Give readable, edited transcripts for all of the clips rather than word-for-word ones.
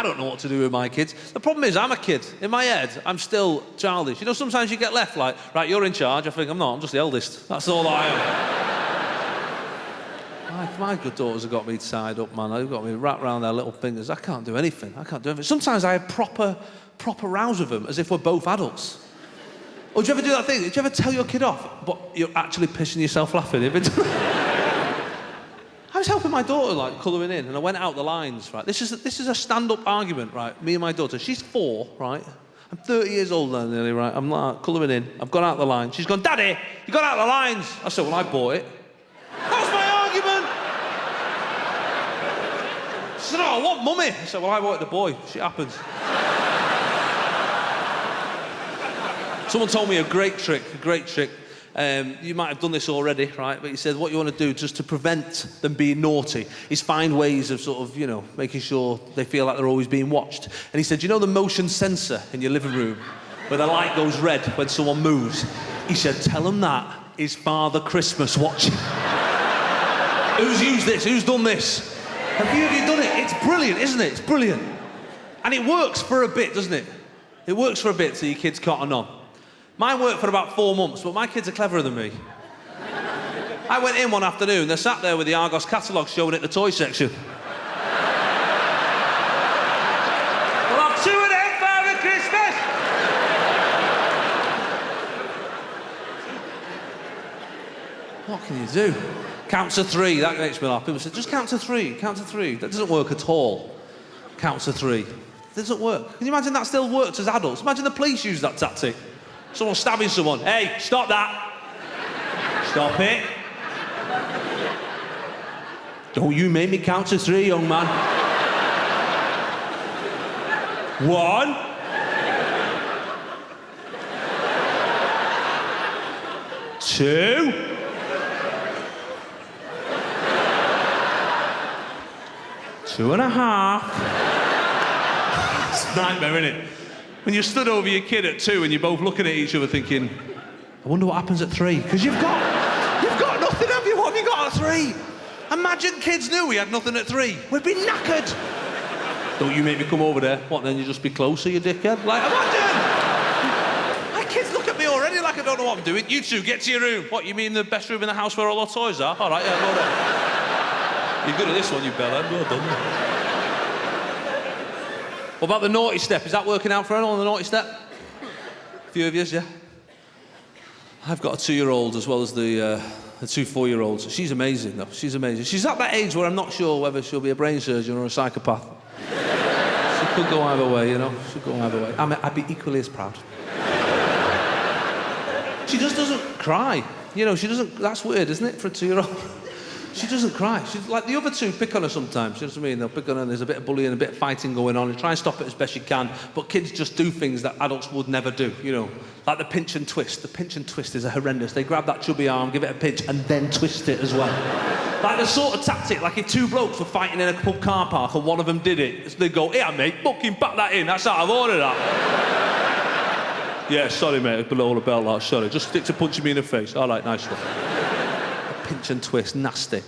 I don't know what to do with my kids. The problem is, I'm a kid. In my head, I'm still childish. You know, sometimes you get left like, right, you're in charge. I think, I'm not, I'm just the eldest. That's all I am. My good daughters have got me tied up, man. They've got me wrapped around their little fingers. I can't do anything. Sometimes I have proper rows with them, as if we're both adults. Or do you ever do that thing? Did you ever tell your kid off, but you're actually pissing yourself laughing? I was helping my daughter, like, colouring in, and I went out the lines, right? This is a stand-up argument, right? Me and my daughter. She's 4, right? I'm 30 years old now, nearly, right? I'm like, colouring in. I've gone out the line. She's gone, Daddy, you got out the lines. I said, well, I bought it. That's my argument. She said, oh, what, Mummy? I said, well, I bought the boy. Shit happens. Someone told me a great trick. You might have done this already, right? But he said what you want to do just to prevent them being naughty is find ways of sort of, you know, making sure they feel like they're always being watched. And he said, you know the motion sensor in your living room where the light goes red when someone moves? He said, tell them that is Father Christmas watching. Who's used this? Who's done this? Have you done it? It's brilliant, isn't it? It's brilliant. And it works for a bit, doesn't it? It works for a bit so your kids cotton on. Mine worked for about 4 months, but my kids are cleverer than me. I went in one afternoon, they're sat there with the Argos catalogue showing at the toy section. We'll have 2 of them, Father Christmas! What can you do? Count to 3, that makes me laugh. People say, just count to 3, count to 3. That doesn't work at all. Count to 3. It doesn't work. Can you imagine that still worked as adults? Imagine the police use that tactic. Someone stabbing someone. Hey, stop that. Stop it. Don't you make me count to 3, young man. 1. 2. 2.5. It's a nightmare, isn't it? When you're stood over your kid at 2 and you're both looking at each other thinking, I wonder what happens at 3. Because you've got nothing, have you? What have you got at 3? Imagine kids knew we had nothing at 3. We'd be knackered. Don't you make me come over there. What, then you just be closer, you dickhead? Like, imagine! My kids look at me already like I don't know what I'm doing. You two, get to your room. What, you mean the best room in the house where all our toys are? All right, yeah, go there. You're good at this one, you bellend. Well done. What about the naughty step? Is that working out for anyone, the naughty step? A few of yous, yeah? I've got a 2-year-old as well as the 2 4-year-olds. She's amazing, though. She's amazing. She's at that age where I'm not sure whether she'll be a brain surgeon or a psychopath. She could go either way, you know? She could go either way. I'd be equally as proud. She just doesn't cry. You know, she doesn't... That's weird, isn't it, for a 2-year-old? She doesn't cry. She's like the other 2 pick on her sometimes. You know what I mean? They'll pick on her and there's a bit of bullying, a bit of fighting going on. You try and stop it as best you can. But kids just do things that adults would never do, you know. Like the pinch and twist. The pinch and twist is horrendous. They grab that chubby arm, give it a pinch, and then twist it as well. Like the sort of tactic, like if 2 blokes were fighting in a pub car park and one of them did it, so they go, here mate, fucking back that in. That's out of order, that. Yeah, sorry mate, it's below the belt, like, sorry. Just stick to punching me in the face. All right, nice one. Pinch and twist, nasty.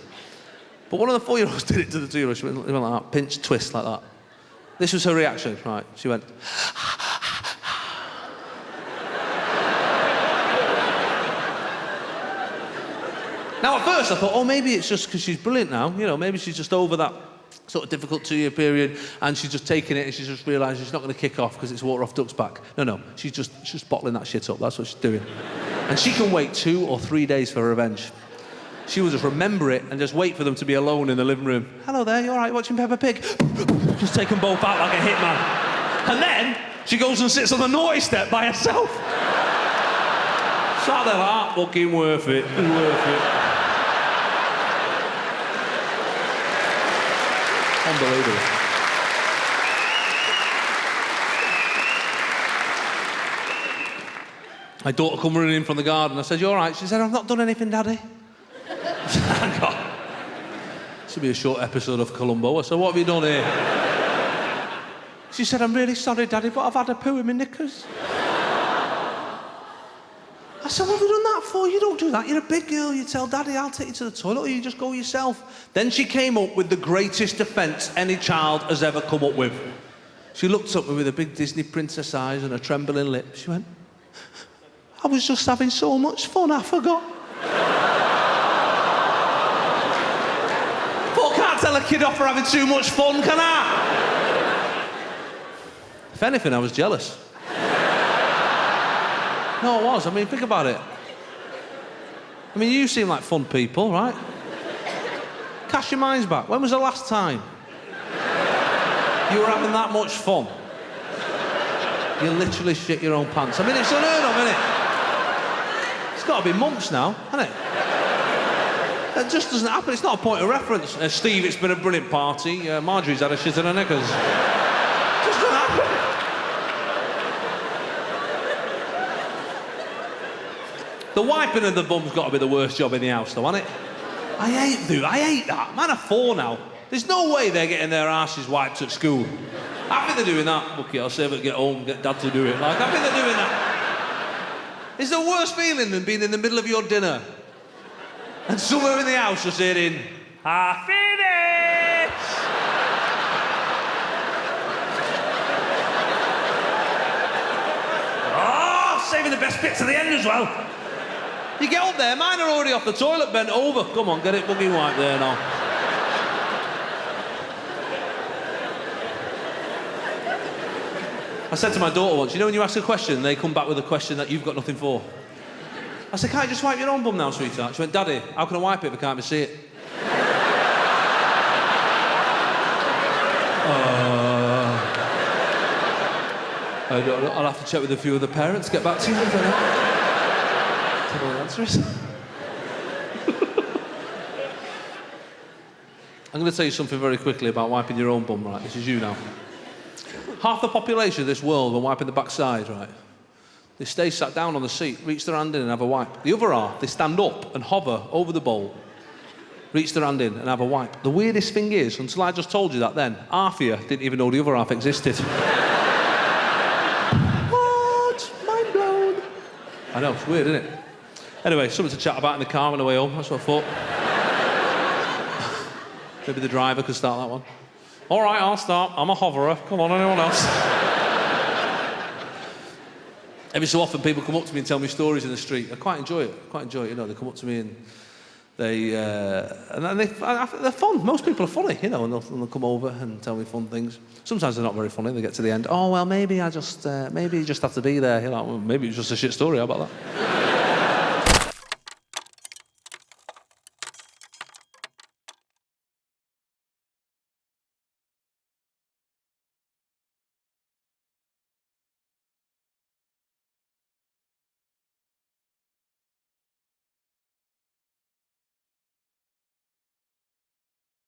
But one of the 4-year-olds did it to the 2-year-old. She went like that, pinch, twist, like that. This was her reaction, right? She went... Now, at first, I thought, oh, maybe it's just because she's brilliant now. You know, maybe she's just over that sort of difficult 2-year period and she's just taking it and she's just realised she's not going to kick off because it's water off duck's back. No, she's just bottling that shit up. That's what she's doing. And she can wait 2 or 3 days for revenge. She will just remember it and just wait for them to be alone in the living room. Hello there, you all right, watching Peppa Pig? Just take them both out like a hitman. And then she goes and sits on the naughty step by herself. Sat there like, fucking worth it, worth it. Unbelievable. My daughter come running in from the garden. I said, you all right? She said, I've not done anything, Daddy. Hang on. This will be a short episode of Columbo. I said, what have you done here? She said, I'm really sorry, Daddy, but I've had a poo in my knickers. I said, what have you done that for? You don't do that. You're a big girl. You tell Daddy, I'll take you to the toilet, or you just go yourself. Then she came up with the greatest defence any child has ever come up with. She looked up at me with her big Disney princess eyes and her trembling lip. She went, I was just having so much fun, I forgot. But I can't tell a kid off for having too much fun, can I? If anything, I was jealous. No, I was. I mean, think about it. I mean, you seem like fun people, right? Cast your minds back. When was the last time you were having that much fun? You literally shit your own pants. I mean, it's unheard of, isn't it? It's got to be months now, hasn't it? That just doesn't happen. It's not a point of reference. Steve, it's been a brilliant party. Marjorie's had a shit in her knickers. It just doesn't happen. The wiping of the bum's got to be the worst job in the house, though, hasn't it? I hate that. Man of 4 now. There's no way they're getting their asses wiped at school. I think they're doing that. Okay, I'll save it, get home, get Dad to do it. Like, I think they're doing that. It's the worst feeling than being in the middle of your dinner and somewhere in the house just hearing, "I finished!" Oh, saving the best bits at the end as well. You get up there, mine are already off the toilet, bent over. Come on, get it buggy wiped there now. I said to my daughter once, you know when you ask a question and they come back with a question that you've got nothing for? I said, can't you just wipe your own bum now, sweetheart? She went, Daddy, how can I wipe it if I can't even see it? I don't know. I'll have to check with a few of the parents, get back to you. I don't know. I don't know what the answer is. I'm going to tell you something very quickly about wiping your own bum, right? This is you now. Half the population of this world, when wiping the backside, right, they stay sat down on the seat, reach their hand in and have a wipe. The other half, they stand up and hover over the bowl, reach their hand in and have a wipe. The weirdest thing is, until I just told you that then, half of you didn't even know the other half existed. What? Mind blown. I know, it's weird, isn't it? Anyway, something to chat about in the car on the way home, that's what I thought. Maybe the driver could start that one. All right, I'll start. I'm a hoverer. Come on, anyone else? Every so often, people come up to me and tell me stories in the street. I quite enjoy it. You know, they come up to me and they're fun. Most people are funny, you know, and they'll come over and tell me fun things. Sometimes they're not very funny. They get to the end. Oh well, maybe you just have to be there. You know, well, maybe it's just a shit story. How about that?